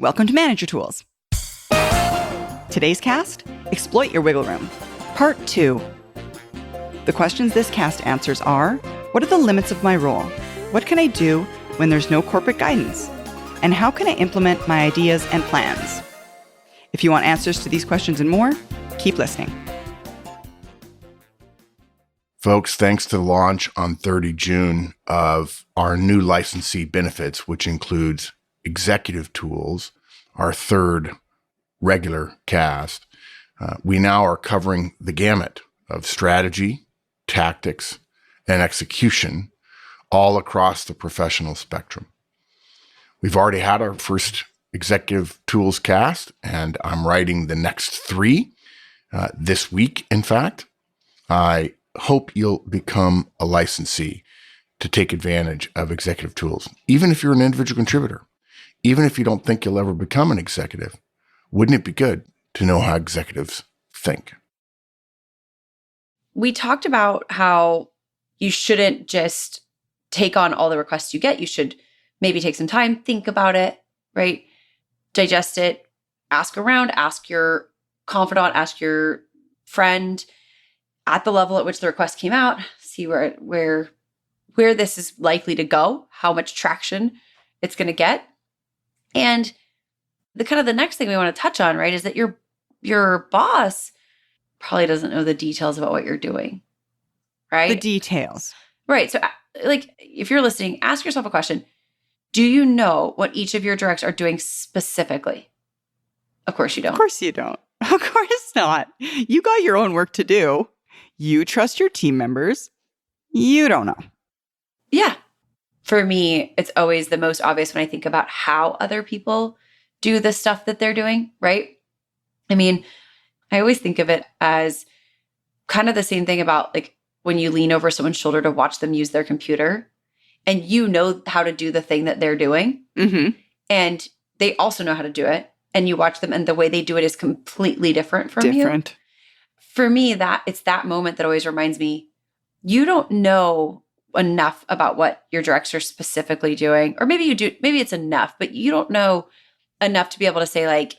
Welcome to Manager Tools. Today's cast, Exploit Your Wiggle Room. Part 2. The questions this cast answers are, what are the limits of my role? What can I do when there's no corporate guidance? And how can I implement my ideas and plans? If you want answers to these questions and more, keep listening. Folks, thanks to the launch on 30 June of our new licensee benefits, which includes Executive Tools, our third regular cast, we now are covering the gamut of strategy, tactics, and execution all across the professional spectrum. We've already had our first Executive Tools cast, and I'm writing the next 3 this week, in fact. I hope you'll become a licensee to take advantage of Executive Tools, even if you're an individual contributor, even if you don't think you'll ever become an executive. Wouldn't it be good to know how executives think? We talked about how you shouldn't just take on all the requests you get. You should maybe take some time, think about it, right? Digest it, ask around, ask your confidant, ask your friend at the level at which the request came out, see where this is likely to go, how much traction it's going to get. And the next thing we want to touch on, right, is that your boss probably doesn't know the details about what you're doing, right? The details. Right. So if you're listening, ask yourself a question. Do you know what each of your directs are doing specifically? Of course you don't. Of course you don't. Of course not. You got your own work to do. You trust your team members. You don't know. Yeah. For me, it's always the most obvious when I think about how other people do the stuff that they're doing, right? I mean, I always think of it as kind of the same thing about like when you lean over someone's shoulder to watch them use their computer and you know how to do the thing that they're doing. Mm-hmm. And they also know how to do it. And you watch them and the way they do it is completely different from you. For me, it's that moment that always reminds me, you don't know enough about what your directs are specifically doing. Or maybe you do, maybe it's enough, but you don't know enough to be able to say like,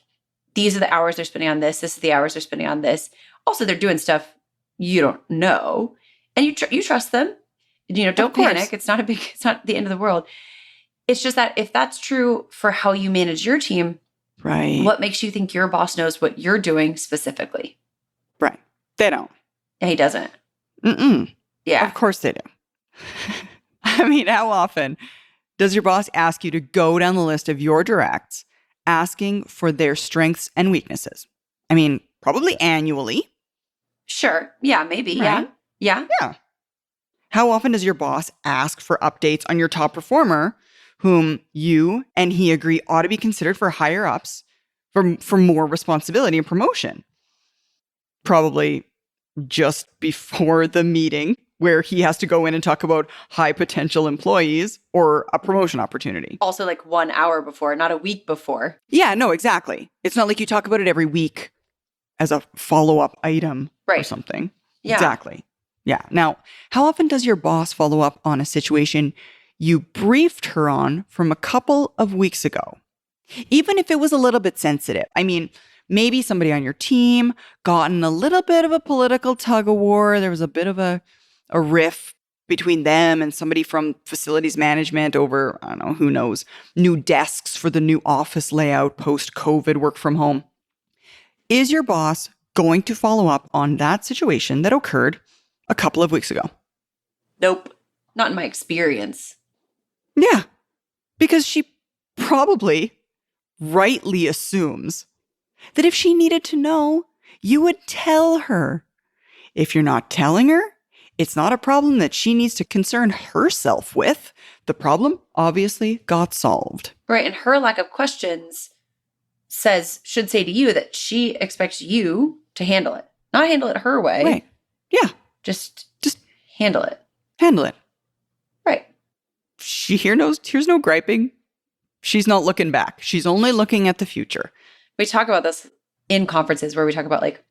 these are the hours they're spending on this. This is the hours they're spending on this. Also, they're doing stuff you don't know. And you trust them. Don't panic. It's not the end of the world. It's just that if that's true for how you manage your team, right? What makes you think your boss knows what you're doing specifically? Right. They don't. And he doesn't. Mm-mm. Yeah. Of course they do. I mean, how often does your boss ask you to go down the list of your directs, asking for their strengths and weaknesses? I mean, probably annually. Sure. Yeah, maybe. Right? Yeah. How often does your boss ask for updates on your top performer whom you and he agree ought to be considered for higher ups for more responsibility and promotion? Probably just before the meeting where he has to go in and talk about high potential employees or a promotion opportunity. Also like 1 hour before, not a week before. Yeah, no, exactly. It's not like you talk about it every week as a follow-up item or something. Yeah. Exactly. Yeah. Now, how often does your boss follow up on a situation you briefed her on from a couple of weeks ago? Even if it was a little bit sensitive. I mean, maybe somebody on your team got in a little bit of a political tug of war. There was a bit of a riff between them and somebody from facilities management over, I don't know, who knows, new desks for the new office layout post-COVID work from home. Is your boss going to follow up on that situation that occurred a couple of weeks ago? Nope. Not in my experience. Yeah. Because she probably rightly assumes that if she needed to know, you would tell her. If you're not telling her, it's not a problem that she needs to concern herself with. The problem obviously got solved. Right. And her lack of questions should say to you that she expects you to handle it. Not handle it her way. Right. Yeah. Just handle it. Handle it. Right. Here's no griping. She's not looking back. She's only looking at the future. We talk about this in conferences where we talk about like,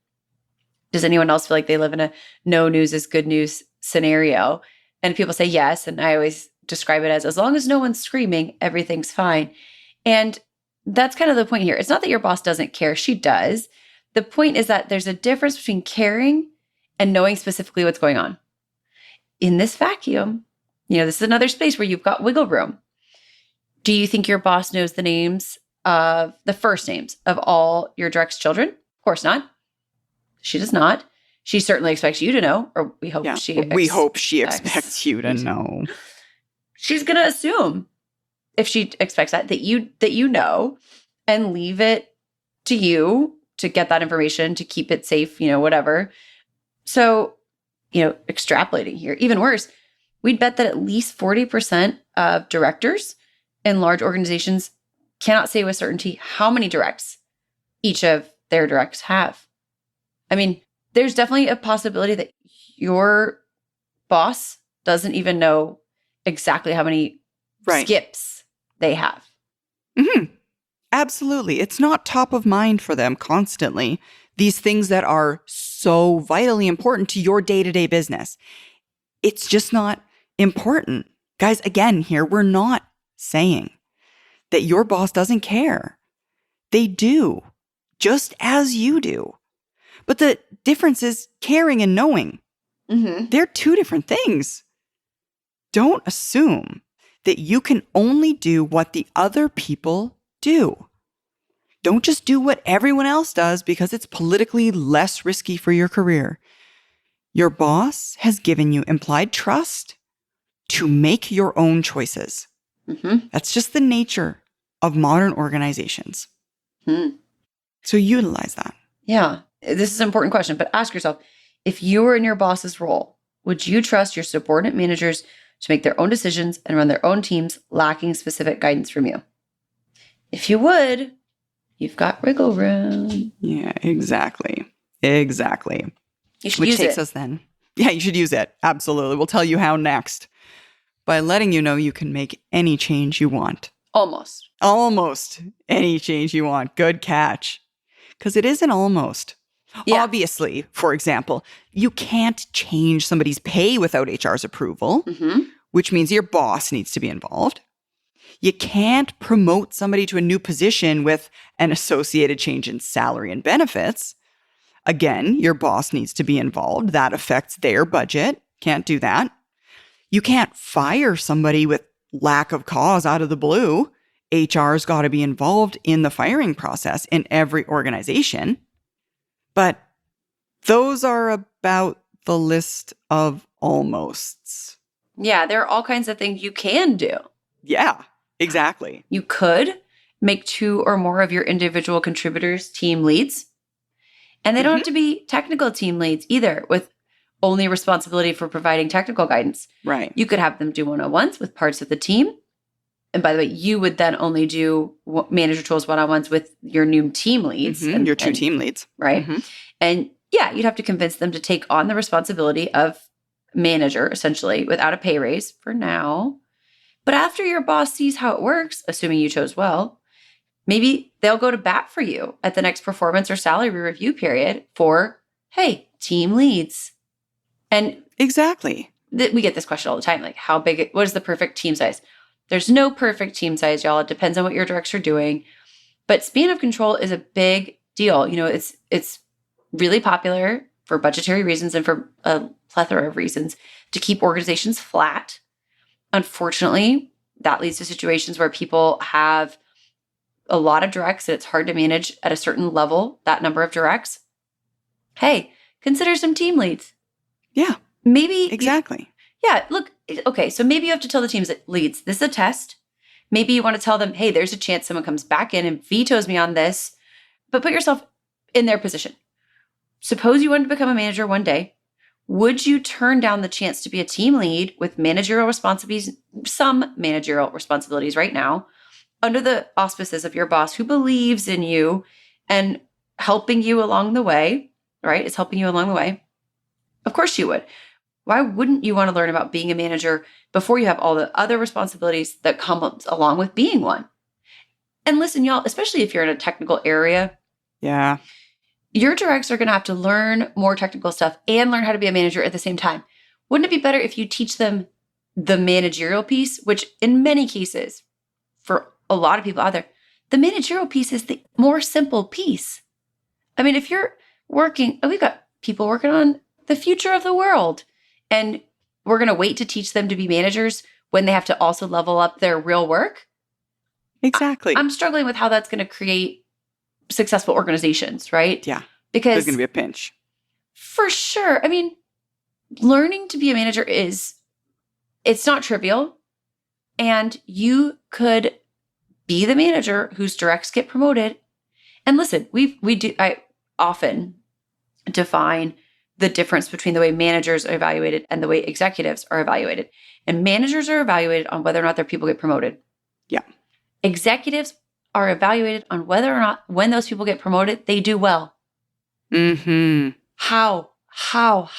does anyone else feel like they live in a no news is good news scenario? And people say yes. And I always describe it as long as no one's screaming, everything's fine. And that's kind of the point here. It's not that your boss doesn't care. She does. The point is that there's a difference between caring and knowing specifically what's going on. In this vacuum, this is another space where you've got wiggle room. Do you think your boss knows the first names of all your direct's children? Of course not. She does not. She certainly expects you to know, or we hope she expects you to know. She's going to assume, if she expects that you know, and leave it to you to get that information, to keep it safe, whatever. So, extrapolating here, even worse, we'd bet that at least 40% of directors in large organizations cannot say with certainty how many directs each of their directs have. I mean, there's definitely a possibility that your boss doesn't even know exactly how many skips they have. Mm-hmm. Absolutely. It's not top of mind for them constantly. These things that are so vitally important to your day-to-day business. It's just not important. Guys, again, here, we're not saying that your boss doesn't care. They do, just as you do. But the difference is caring and knowing. Mm-hmm. They're two different things. Don't assume that you can only do what the other people do. Don't just do what everyone else does because it's politically less risky for your career. Your boss has given you implied trust to make your own choices. Mm-hmm. That's just the nature of modern organizations. Mm-hmm. So utilize that. Yeah. This is an important question, but ask yourself, if you were in your boss's role, would you trust your subordinate managers to make their own decisions and run their own teams lacking specific guidance from you? If you would, you've got wiggle room. Yeah, exactly. Exactly. You should Which use takes it. us then. Yeah, you should use it. Absolutely. We'll tell you how next. By letting you know you can make any change you want. Almost Any change you want. Good catch. Because it isn't almost. Yeah. Obviously, for example, you can't change somebody's pay without HR's approval, Mm-hmm. which means your boss needs to be involved. You can't promote somebody to a new position with an associated change in salary and benefits. Again, your boss needs to be involved. That affects their budget. Can't do that. You can't fire somebody with lack of cause out of the blue. HR's got to be involved in the firing process in every organization. But those are about the list of almosts. Yeah, there are all kinds of things you can do. Yeah, exactly. You could make 2 or more of your individual contributors team leads. And they don't have to be technical team leads either, with only responsibility for providing technical guidance. Right. You could have them do one-on-ones with parts of the team. And by the way, you would then only do manager tools one-on-ones with your new team leads. And your 2 team leads. Right. Mm-hmm. And yeah, you'd have to convince them to take on the responsibility of manager, essentially, without a pay raise for now. But after your boss sees how it works, assuming you chose well, maybe they'll go to bat for you at the next performance or salary review period for, hey, team leads. And exactly. We get this question all the time, like what is the perfect team size? There's no perfect team size, y'all. It depends on what your directs are doing. But span of control is a big deal. It's really popular for budgetary reasons and for a plethora of reasons to keep organizations flat. Unfortunately, that leads to situations where people have a lot of directs and it's hard to manage at a certain level, that number of directs. Hey, consider some team leads. Yeah. Maybe. Exactly. Look, okay, so maybe you have to tell the teams that leads, this is a test. Maybe you want to tell them, hey, there's a chance someone comes back in and vetoes me on this, but put yourself in their position. Suppose you wanted to become a manager one day. Would you turn down the chance to be a team lead with managerial responsibilities, some managerial responsibilities right now, under the auspices of your boss who believes in you and helping you along the way, right? It's helping you along the way. Of course you would. Why wouldn't you want to learn about being a manager before you have all the other responsibilities that come along with being one? And listen, y'all, especially if you're in a technical area, yeah, your directs are going to have to learn more technical stuff and learn how to be a manager at the same time. Wouldn't it be better if you teach them the managerial piece, which in many cases, for a lot of people out there, The managerial piece is the more simple piece. I mean, if you're working, we've got people working on the future of the world, and we're going to wait to teach them to be managers when they have to also level up their real work. Exactly. I'm struggling with how that's going to create successful organizations, right? Yeah. Because there's going to be a pinch. For sure. I mean, learning to be a manager it's not trivial. And you could be the manager whose directs get promoted. And listen, I often define the difference between the way managers are evaluated and the way executives are evaluated. And managers are evaluated on whether or not their people get promoted. Yeah. Executives are evaluated on whether or not when those people get promoted, they do well. Mm-hmm. How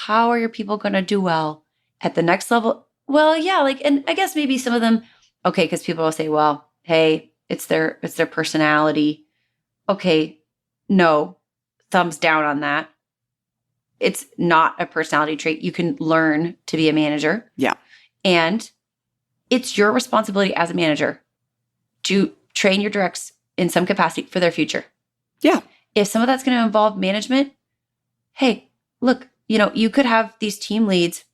are your people going to do well at the next level? Well, yeah, and I guess maybe some of them, okay, because people will say, well, hey, it's their personality. Okay, no, thumbs down on that. It's not a personality trait. You can learn to be a manager. Yeah. And it's your responsibility as a manager to train your directs in some capacity for their future. Yeah. If some of that's going to involve management, hey, look, you could have these team leads.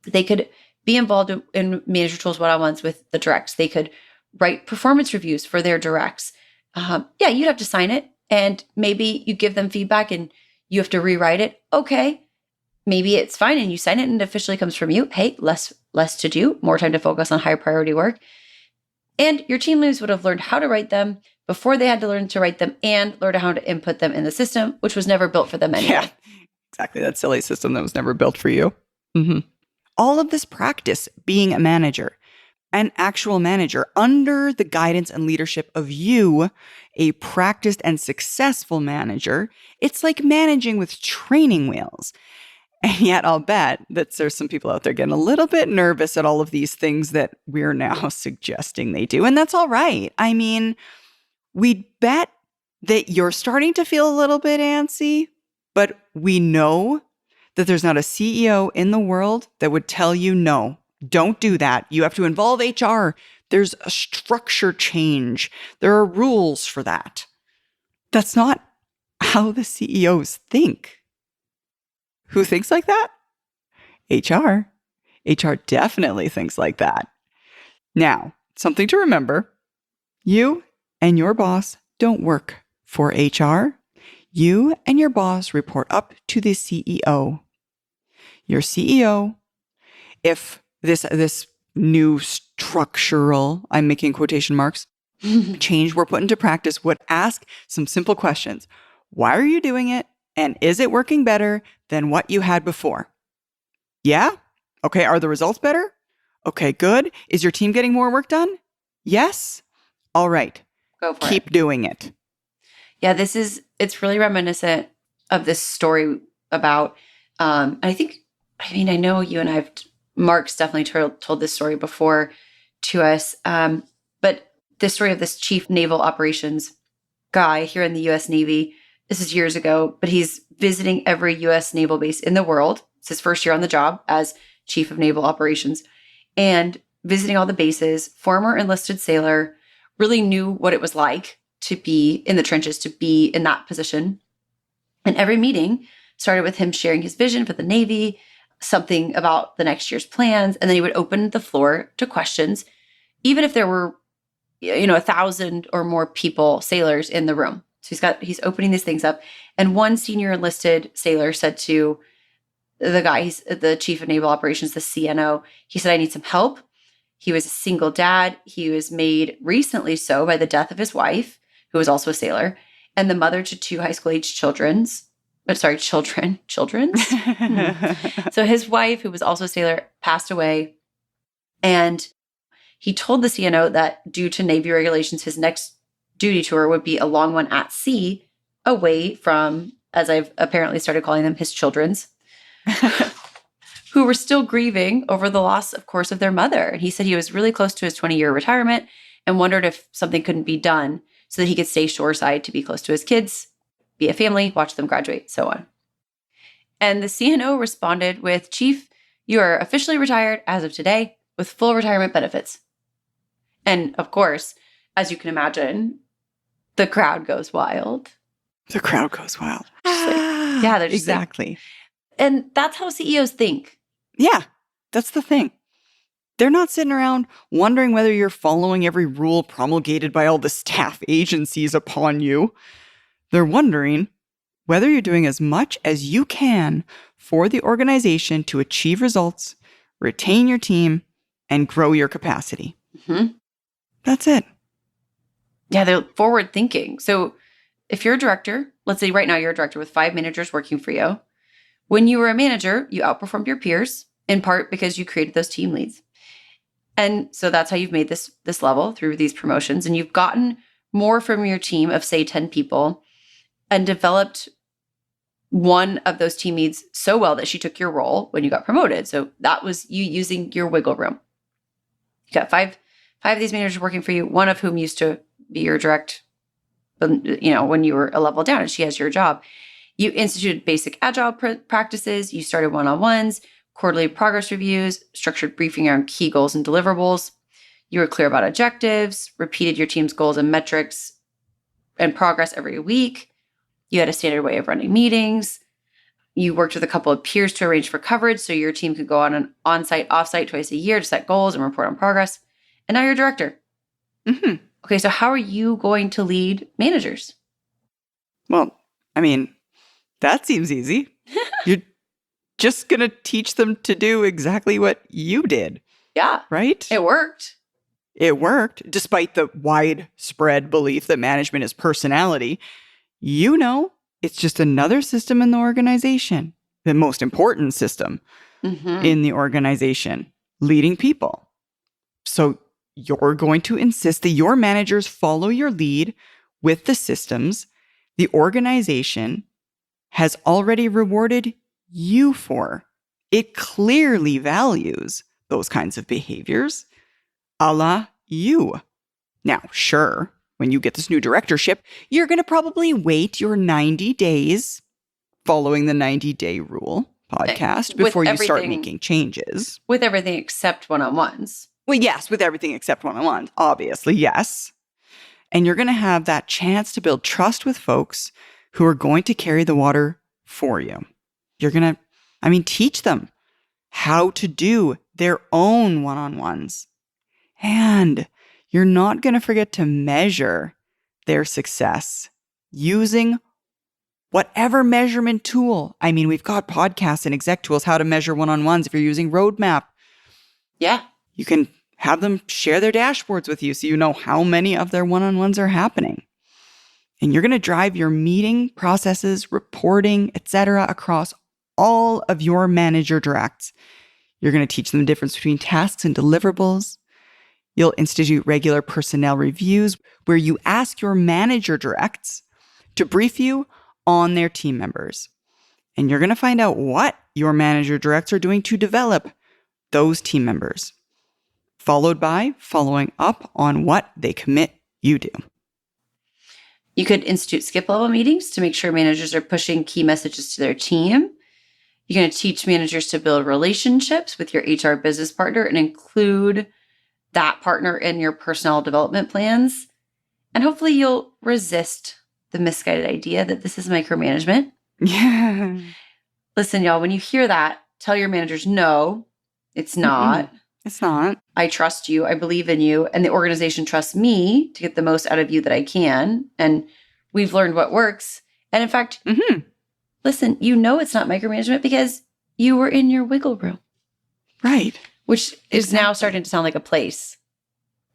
They could be involved in manager tools one-on-ones with the directs. They could write performance reviews for their directs. Yeah, you'd have to sign it. And maybe you give them feedback and you have to rewrite it. Okay, maybe it's fine and you sign it and it officially comes from you. Hey, less to do, more time to focus on higher priority work. And your team leads would have learned how to write them before they had to learn to write them and learn how to input them in the system, which was never built for them anyway. Yeah, exactly. That silly system that was never built for you. Mm-hmm. All of this practice being a manager, an actual manager under the guidance and leadership of you, a practiced and successful manager, it's like managing with training wheels. And yet I'll bet that there's some people out there getting a little bit nervous at all of these things that we're now suggesting they do. And that's all right. I mean, we'd bet that you're starting to feel a little bit antsy, but we know that there's not a CEO in the world that would tell you, no, don't do that. You have to involve HR. There's a structure change. There are rules for that. That's not how the CEOs think. Who thinks like that? HR. HR definitely thinks like that. Now, something to remember, you and your boss don't work for HR. You and your boss report up to the CEO. Your CEO, if this new structural, I'm making quotation marks, change we're put into practice would ask some simple questions. Why are you doing it? And is it working better than what you had before? Yeah? Okay, are the results better? Okay, good. Is your team getting more work done? Yes? All right. Go for it. Keep doing it. Yeah, it's really reminiscent of this story about, I know you and Mark's definitely told this story before to us, but this story of this chief naval operations guy here in the U.S. Navy. This is years ago, but he's visiting every U.S. naval base in the world. It's his first year on the job as chief of naval operations and visiting all the bases. Former enlisted sailor, really knew what it was like to be in the trenches, to be in that position. And every meeting started with him sharing his vision for the Navy, something about the next year's plans, and then he would open the floor to questions, even if there were, 1,000 or more people, sailors in the room. So he's opening these things up. And one senior enlisted sailor said to the guy, he's the chief of naval operations, the CNO, he said, I need some help. He was a single dad. He was made recently so by the death of his wife, who was also a sailor, and the mother to two high school age children. So his wife, who was also a sailor, passed away. And he told the CNO that due to Navy regulations, his next duty tour would be a long one at sea, away from, as I've apparently started calling them, his children's, who were still grieving over the loss, of course, of their mother. And he said he was really close to his 20-year retirement and wondered if something couldn't be done so that he could stay shoreside to be close to his kids, be a family, watch them graduate, so on. And the CNO responded with, Chief, you are officially retired as of today with full retirement benefits. And of course, as you can imagine, The crowd goes wild. The crowd goes wild. Yeah, they're just exactly. And that's how CEOs think. Yeah, that's the thing. They're not sitting around wondering whether you're following every rule promulgated by all the staff agencies upon you. They're wondering whether you're doing as much as you can for the organization to achieve results, retain your team, and grow your capacity. Mm-hmm. That's it. Yeah, they're forward thinking. So if you're a director, let's say right now you're a director with 5 managers working for you. When you were a manager, you outperformed your peers, in part because you created those team leads. And so that's how you've made this level through these promotions. And you've gotten more from your team of, say, 10 people and developed one of those team leads so well that she took your role when you got promoted. So that was you using your wiggle room. You got five of these managers working for you, one of whom used to be your direct, when you were a level down and she has your job. You instituted basic agile practices. You started one-on-ones, quarterly progress reviews, structured briefing around key goals and deliverables. You were clear about objectives, repeated your team's goals and metrics and progress every week. You had a standard way of running meetings. You worked with a couple of peers to arrange for coverage so your team could go on an on-site, off-site twice a year to set goals and report on progress. And now you're a director. Mm-hmm. Okay, so how are you going to lead managers? Well, I mean, that seems easy. You're just going to teach them to do exactly what you did. Yeah. Right? It worked. It worked, despite the widespread belief that management is personality. You know, it's just another system in the organization, the most important system in the organization, leading people. So you're going to insist that your managers follow your lead with the systems the organization has already rewarded you for. It clearly values those kinds of behaviors, a la you. Now, sure, when you get this new directorship, you're going to probably wait your 90 days following the 90-day rule podcast before you start making changes. With everything except one-on-ones. Well, yes, with everything except one-on-ones, obviously, yes. And you're going to have that chance to build trust with folks who are going to carry the water for you. You're going to, teach them how to do their own one-on-ones. And you're not going to forget to measure their success using whatever measurement tool. We've got podcasts and exec tools, how to measure one-on-ones if you're using Roadmap. Yeah. You can have them share their dashboards with you so you know how many of their one-on-ones are happening. And you're going to drive your meeting processes, reporting, etc. across all of your manager directs. You're going to teach them the difference between tasks and deliverables. You'll institute regular personnel reviews where you ask your manager directs to brief you on their team members. And you're going to find out what your manager directs are doing to develop those team members, followed by following up on what they commit you do. You could institute skip level meetings to make sure managers are pushing key messages to their team. You're going to teach managers to build relationships with your HR business partner and include that partner in your personnel development plans. And hopefully you'll resist the misguided idea that this is micromanagement. Yeah. Listen, y'all, when you hear that, tell your managers, no, it's not. It's not. I trust you. I believe in you. And the organization trusts me to get the most out of you that I can. And we've learned what works. And in fact, listen, you know it's not micromanagement because you were in your wiggle room. Right. Which is now starting to sound like a place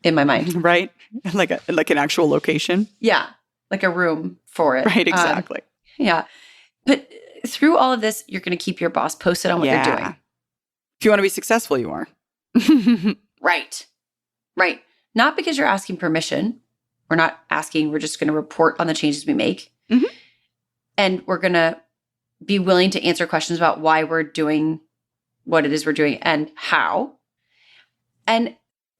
in my mind. Right. Like an actual location. Yeah. Like a room for it. Right. Exactly. Yeah. But through all of this, you're going to keep your boss posted on what you're doing. If you want to be successful, you are. Right. Not because you're asking permission. We're not asking. We're just going to report on the changes we make. And we're going to be willing to answer questions about why we're doing what it is we're doing and how. And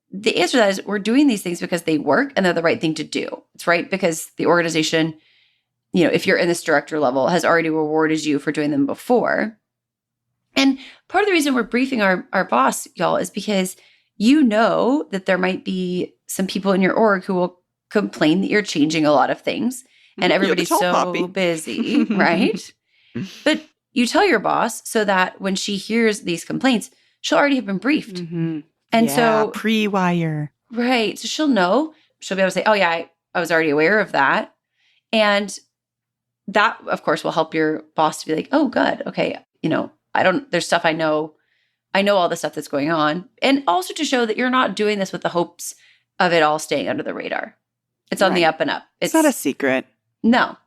the answer to that is we're doing these things because they work and they're the right thing to do. It's right because the organization, if you're in this director level, has already rewarded you for doing them before. And part of the reason we're briefing our boss, y'all, is because you know that there might be some people in your org who will complain that you're changing a lot of things and everybody's so busy, right? But you tell your boss so that when she hears these complaints, she'll already have been briefed. And so pre-wire. Right. So she'll know. She'll be able to say, oh, yeah, I was already aware of that. And that, of course, will help your boss to be like, oh, good. Okay. There's stuff I know all the stuff that's going on. And also to show that you're not doing this with the hopes of it all staying under the radar. It's on the up and up. It's not a secret. No.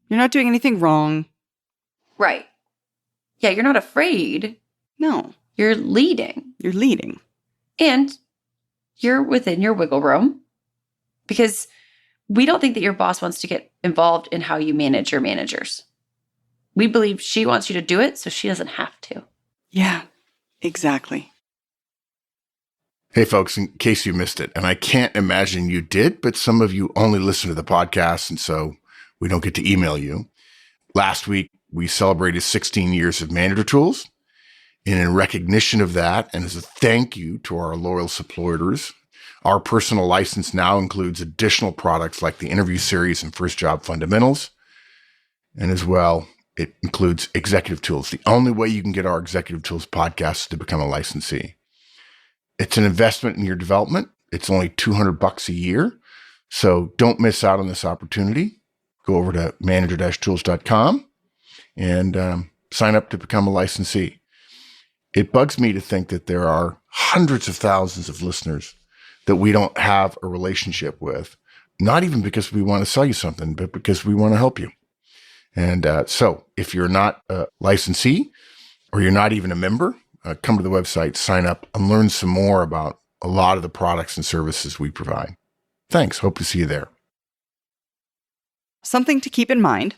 You're not doing anything wrong. Right. Yeah, you're not afraid. No. You're leading. You're leading. And you're within your wiggle room because we don't think that your boss wants to get involved in how you manage your managers. We believe she wants you to do it so she doesn't have to. Yeah, exactly. Hey, folks, in case you missed it, and I can't imagine you did, but some of you only listen to the podcast, and so we don't get to email you. Last week, we celebrated 16 years of Manager Tools. And in recognition of that, and as a thank you to our loyal supporters, our personal license now includes additional products like the interview series and First Job Fundamentals. And as well, it includes Executive Tools. The only way you can get our Executive Tools podcast is to become a licensee. It's an investment in your development. It's only $200 a year. So don't miss out on this opportunity. Go over to manager-tools.com and sign up to become a licensee. It bugs me to think that there are hundreds of thousands of listeners that we don't have a relationship with, not even because we want to sell you something, but because we want to help you. And so if you're not a licensee or you're not even a member, come to the website, sign up, and learn some more about a lot of the products and services we provide. Thanks. Hope to see you there. Something to keep in mind,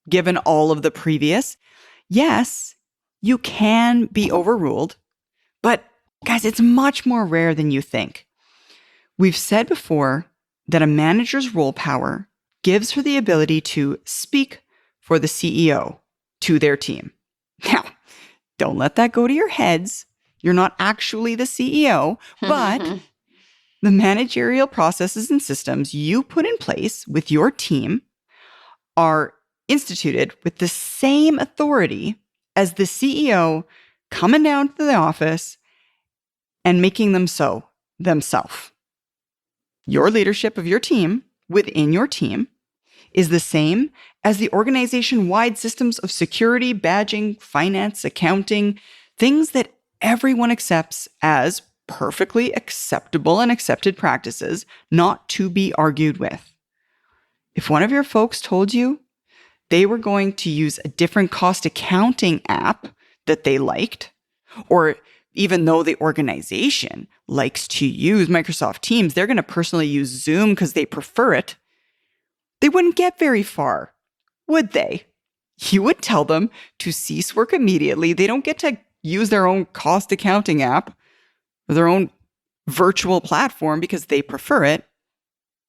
given all of the previous, yes, you can be overruled, but guys, it's much more rare than you think. We've said before that a manager's role power gives her the ability to speak for the CEO to their team. Now, don't let that go to your heads. You're not actually the CEO, but the managerial processes and systems you put in place with your team are instituted with the same authority as the CEO coming down to the office and making them so themselves. Your leadership of your team within your team is the same as the organization-wide systems of security, badging, finance, accounting, things that everyone accepts as perfectly acceptable and accepted practices, not to be argued with. If one of your folks told you they were going to use a different cost accounting app that they liked, or even though the organization likes to use Microsoft Teams, they're going to personally use Zoom because they prefer it, they wouldn't get very far, would they? You would tell them to cease work immediately. They don't get to use their own cost accounting app or their own virtual platform because they prefer it.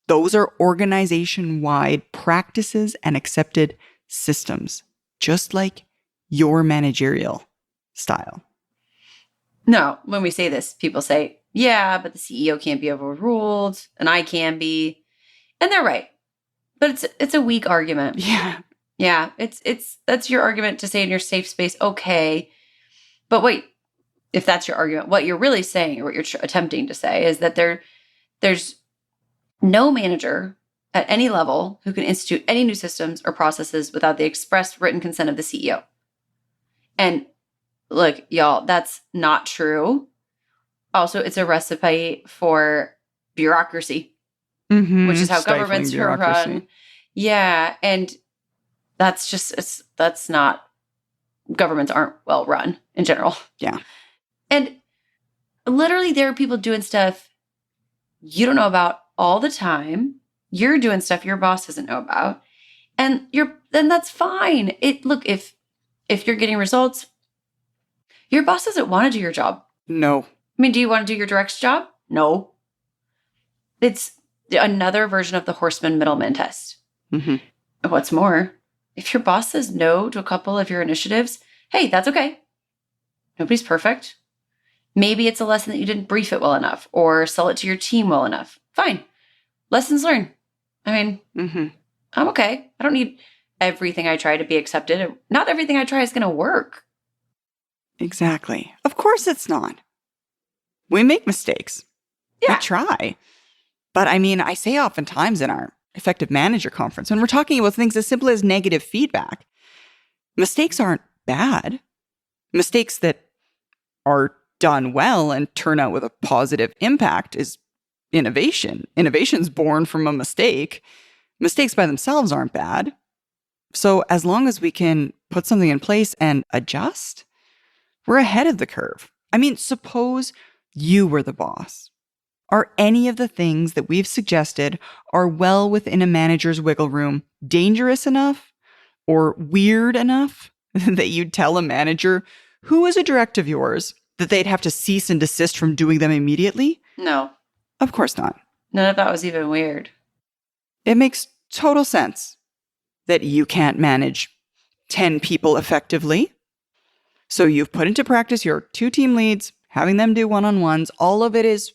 Those are organization-wide practices and accepted systems, just like your managerial style. No, when we say this, people say, yeah, but the CEO can't be overruled and I can be. And they're right. But it's a weak argument. Yeah. Yeah, that's your argument to say in your safe space, okay. But wait, if that's your argument, what you're really saying or what you're attempting to say is that there's no manager at any level who can institute any new systems or processes without the express written consent of the CEO. And look, y'all, that's not true. Also, it's a recipe for bureaucracy, which is how governments are run. Yeah, and that's not, governments aren't well run in general. Yeah. And literally there are people doing stuff you don't know about all the time. You're doing stuff your boss doesn't know about. And then that's fine. Look, if you're getting results, your boss doesn't want to do your job. No. I mean, do you want to do your direct's job? No. It's another version of the horseman middleman test. Mm-hmm. What's more, if your boss says no to a couple of your initiatives, hey, that's okay. Nobody's perfect. Maybe it's a lesson that you didn't brief it well enough or sell it to your team well enough. Fine. Lessons learned. I mean, Mm-hmm. I'm okay. I don't need everything I try to be accepted. Not everything I try is going to work. Exactly. Of course it's not. We make mistakes. Yeah. We try. But I mean, I say oftentimes in our effective manager conference, when we're talking about things as simple as negative feedback, mistakes aren't bad. Mistakes that are done well and turn out with a positive impact is innovation. Innovation's born from a mistake. Mistakes by themselves aren't bad. So as long as we can put something in place and adjust, we're ahead of the curve. I mean, suppose you were the boss. Are any of the things that we've suggested are well within a manager's wiggle room dangerous enough or weird enough that you'd tell a manager who is a direct of yours that they'd have to cease and desist from doing them immediately? No. Of course not. None of that was even weird. It makes total sense that you can't manage 10 people effectively. So you've put into practice your 2 team leads, having them do one-on-ones. All of it is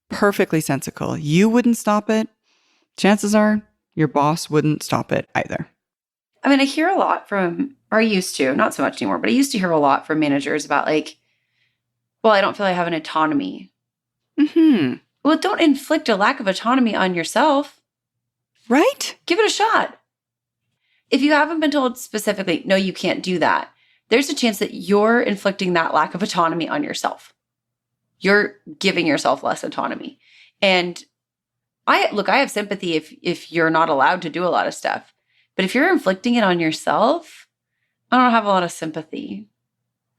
perfectly sensical. You wouldn't stop it. Chances are your boss wouldn't stop it either. I mean, I hear a lot from, or I used to, not so much anymore, but I used to hear a lot from managers about like, well, I don't feel I have an autonomy. Mm-hmm. Well, don't inflict a lack of autonomy on yourself. Right? Give it a shot. If you haven't been told specifically, no, you can't do that, there's a chance that you're inflicting that lack of autonomy on yourself. You're giving yourself less autonomy. And I have sympathy if you're not allowed to do a lot of stuff. But if you're inflicting it on yourself, I don't have a lot of sympathy.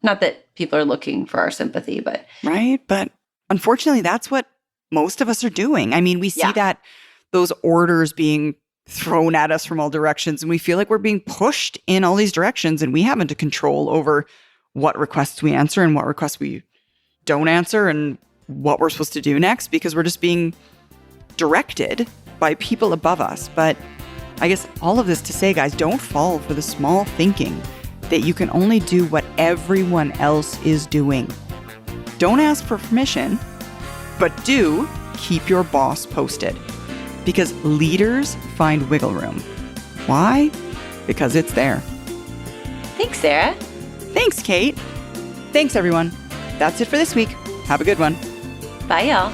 Not that people are looking for our sympathy, but... Right? But unfortunately, that's what most of us are doing. I mean, we see that those orders being thrown at us from all directions, and we feel like we're being pushed in all these directions, and we haven't a control over what requests we answer and what requests we don't answer and what we're supposed to do next, because we're just being directed by people above us. But I guess all of this to say, guys, don't fall for the small thinking that you can only do what everyone else is doing. Don't ask for permission, but do keep your boss posted, because leaders find wiggle room. Why? Because it's there. Thanks, Sarah. Thanks, Kate. Thanks, everyone. That's it for this week. Have a good one. Bye, y'all.